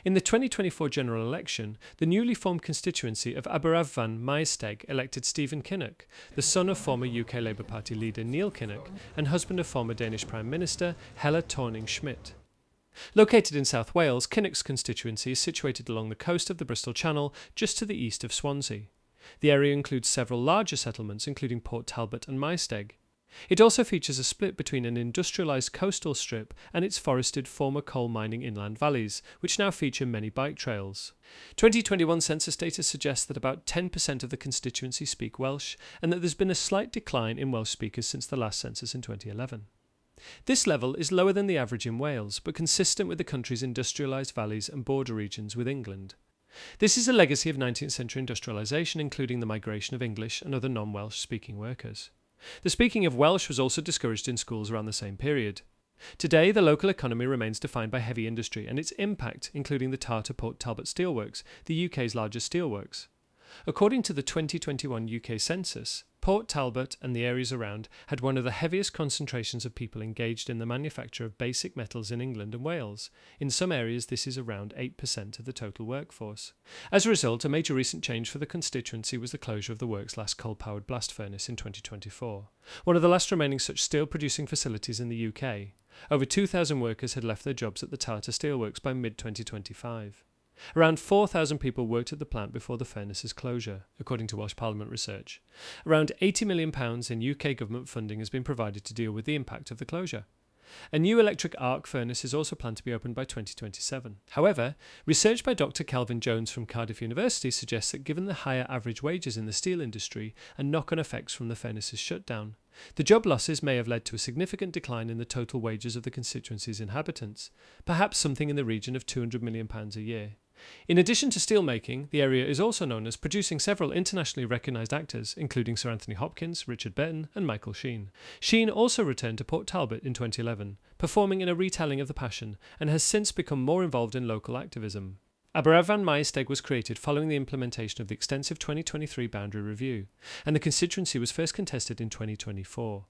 In the 2024 general election, the newly formed constituency of Aberafan Maesteg elected Stephen Kinnock, the son of former UK Labour Party leader Neil Kinnock and husband of former Danish Prime Minister Helle Thorning-Schmidt. Located in South Wales, Kinnock's constituency is situated along the coast of the Bristol Channel, just to the east of Swansea. The area includes several larger settlements, including Port Talbot and Maesteg. It also features a split between an industrialised coastal strip and its forested former coal mining inland valleys, which now feature many bike trails. 2021 census data suggests that about 10% of the constituency speak Welsh, and that there's been a slight decline in Welsh speakers since the last census in 2011. This level is lower than the average in Wales, but consistent with the country's industrialised valleys and border regions with England. This is a legacy of 19th century industrialisation, including the migration of English and other non-Welsh speaking workers. The speaking of Welsh was also discouraged in schools around the same period. Today, the local economy remains defined by heavy industry and its impact, including the Tata Port Talbot Steelworks, the UK's largest steelworks. According to the 2021 UK census, Port Talbot and the areas around had one of the heaviest concentrations of people engaged in the manufacture of basic metals in England and Wales. In some areas, this is around 8% of the total workforce. As a result, a major recent change for the constituency was the closure of the work's last coal-powered blast furnace in 2024, one of the last remaining such steel-producing facilities in the UK. Over 2,000 workers had left their jobs at the Tata Steelworks by mid-2025. Around 4,000 people worked at the plant before the furnace's closure, according to Welsh Parliament research. Around £80 million in UK government funding has been provided to deal with the impact of the closure. A new electric arc furnace is also planned to be opened by 2027. However, research by Dr. Kelvin Jones from Cardiff University suggests that given the higher average wages in the steel industry and knock-on effects from the furnace's shutdown, the job losses may have led to a significant decline in the total wages of the constituency's inhabitants, perhaps something in the region of £200 million a year. In addition to steelmaking, the area is also known as producing several internationally recognised actors, including Sir Anthony Hopkins, Richard Burton and Michael Sheen. Sheen also returned to Port Talbot in 2011, performing in a retelling of The Passion, and has since become more involved in local activism. Aberafan Maesteg was created following the implementation of the extensive 2023 boundary review, and the constituency was first contested in 2024.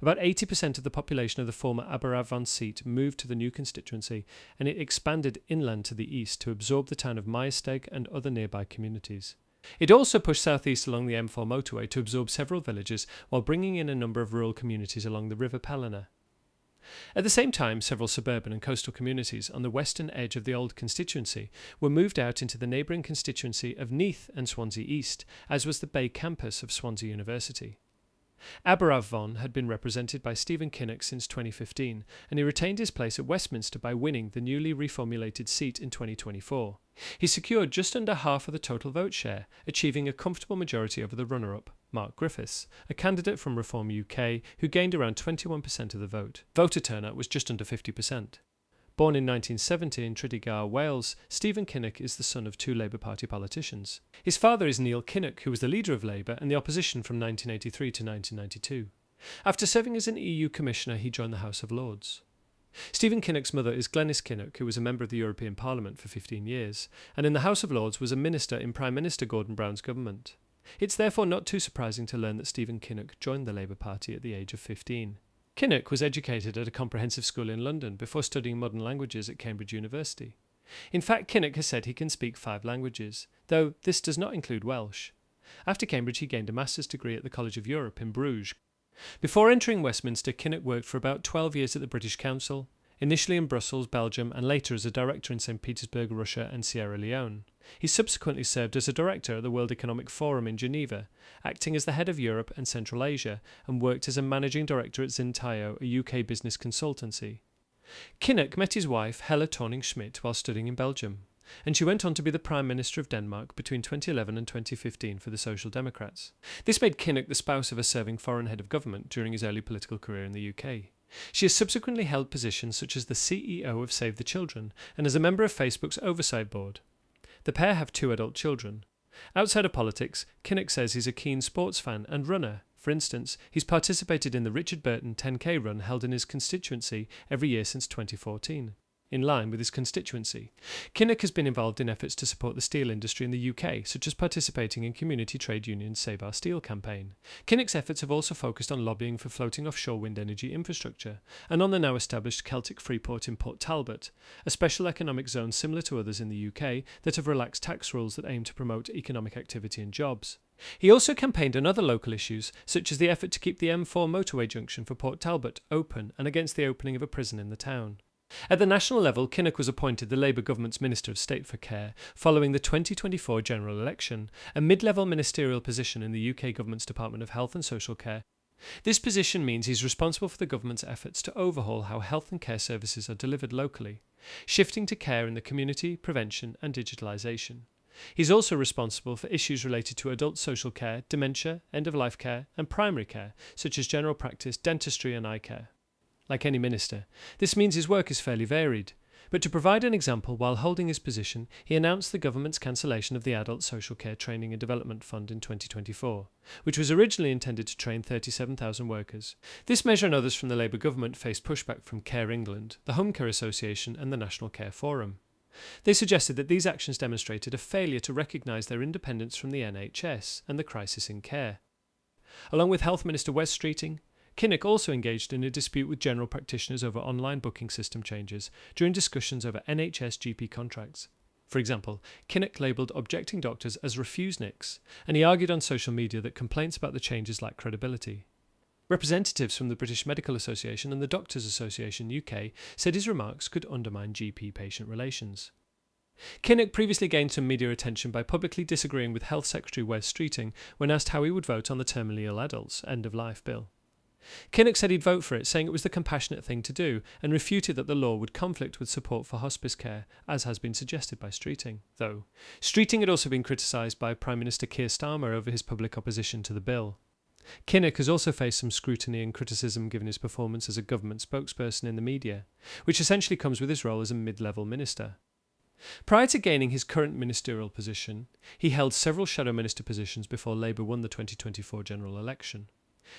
About 80% of the population of the former Aberafan seat moved to the new constituency, and it expanded inland to the east to absorb the town of Maesteg and other nearby communities. It also pushed southeast along the M4 motorway to absorb several villages while bringing in a number of rural communities along the River Pelena. At the same time, several suburban and coastal communities on the western edge of the old constituency were moved out into the neighbouring constituency of Neath and Swansea East, as was the Bay campus of Swansea University. Aberafan had been represented by Stephen Kinnock since 2015, and he retained his place at Westminster by winning the newly reformulated seat in 2024. He secured just under half of the total vote share, achieving a comfortable majority over the runner-up, Mark Griffiths, a candidate from Reform UK who gained around 21% of the vote. Voter turnout was just under 50%. Born in 1970 in Tredegar, Wales, Stephen Kinnock is the son of two Labour Party politicians. His father is Neil Kinnock, who was the leader of Labour and the opposition from 1983 to 1992. After serving as an EU Commissioner, he joined the House of Lords. Stephen Kinnock's mother is Glenys Kinnock, who was a member of the European Parliament for 15 years, and in the House of Lords was a minister in Prime Minister Gordon Brown's government. It's therefore not too surprising to learn that Stephen Kinnock joined the Labour Party at the age of 15. Kinnock was educated at a comprehensive school in London before studying modern languages at Cambridge University. In fact, Kinnock has said he can speak 5 languages, though this does not include Welsh. After Cambridge, he gained a master's degree at the College of Europe in Bruges. Before entering Westminster, Kinnock worked for about 12 years at the British Council, initially in Brussels, Belgium, and later as a director in St. Petersburg, Russia, and Sierra Leone. He subsequently served as a director at the World Economic Forum in Geneva, acting as the head of Europe and Central Asia, and worked as a managing director at Zintayo, a UK business consultancy. Kinnock met his wife, Helle Thorning-Schmidt, while studying in Belgium, and she went on to be the Prime Minister of Denmark between 2011 and 2015 for the Social Democrats. This made Kinnock the spouse of a serving foreign head of government during his early political career in the UK. She has subsequently held positions such as the CEO of Save the Children and as a member of Facebook's oversight board. The pair have 2 adult children. Outside of politics, Kinnock says he's a keen sports fan and runner. For instance, he's participated in the Richard Burton 10k run held in his constituency every year since 2014. in line with his constituency. Kinnock has been involved in efforts to support the steel industry in the UK, such as participating in community trade union's Save Our Steel campaign. Kinnock's efforts have also focused on lobbying for floating offshore wind energy infrastructure, and on the now established Celtic Freeport in Port Talbot, a special economic zone similar to others in the UK that have relaxed tax rules that aim to promote economic activity and jobs. He also campaigned on other local issues, such as the effort to keep the M4 motorway junction for Port Talbot open and against the opening of a prison in the town. At the national level, Kinnock was appointed the Labour government's Minister of State for Care following the 2024 general election, a mid-level ministerial position in the UK government's Department of Health and Social Care. This position means he's responsible for the government's efforts to overhaul how health and care services are delivered locally, shifting to care in the community, prevention and digitalisation. He's also responsible for issues related to adult social care, dementia, end-of-life care and primary care, such as general practice, dentistry and eye care. Like any minister, this means his work is fairly varied. But to provide an example, while holding his position, he announced the government's cancellation of the Adult Social Care Training and Development Fund in 2024, which was originally intended to train 37,000 workers. This measure and others from the Labour government faced pushback from Care England, the Home Care Association and the National Care Forum. They suggested that these actions demonstrated a failure to recognise their independence from the NHS and the crisis in care. Along with Health Minister Wes Streeting, Kinnock also engaged in a dispute with general practitioners over online booking system changes during discussions over NHS GP contracts. For example, Kinnock labelled objecting doctors as refuseniks, and he argued on social media that complaints about the changes lack credibility. Representatives from the British Medical Association and the Doctors Association UK said his remarks could undermine GP-patient relations. Kinnock previously gained some media attention by publicly disagreeing with Health Secretary Wes Streeting when asked how he would vote on the Terminally Ill Adults End-of-Life Bill. Kinnock said he'd vote for it, saying it was the compassionate thing to do, and refuted that the law would conflict with support for hospice care, as has been suggested by Streeting. Though Streeting had also been criticised by Prime Minister Keir Starmer over his public opposition to the bill. Kinnock has also faced some scrutiny and criticism given his performance as a government spokesperson in the media, which essentially comes with his role as a mid-level minister. Prior to gaining his current ministerial position, he held several shadow minister positions before Labour won the 2024 general election.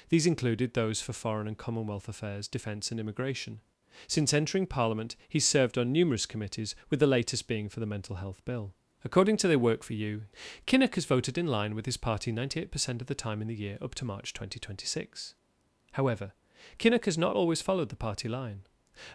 These included those for Foreign and Commonwealth Affairs, Defence and Immigration. Since entering Parliament, he's served on numerous committees, with the latest being for the Mental Health Bill. According to their Work for You, Kinnock has voted in line with his party 98% of the time in the year up to March 2026. However, Kinnock has not always followed the party line.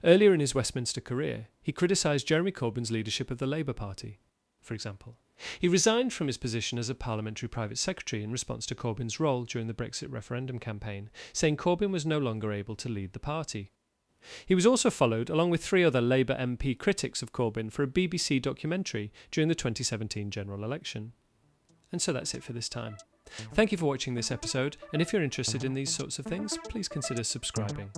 Earlier in his Westminster career, he criticised Jeremy Corbyn's leadership of the Labour Party. For example, he resigned from his position as a parliamentary private secretary in response to Corbyn's role during the Brexit referendum campaign, saying Corbyn was no longer able to lead the party. He was also followed, along with 3 other Labour MP critics of Corbyn, for a BBC documentary during the 2017 general election. And so that's it for this time. Thank you for watching this episode, and if you're interested in these sorts of things, please consider subscribing.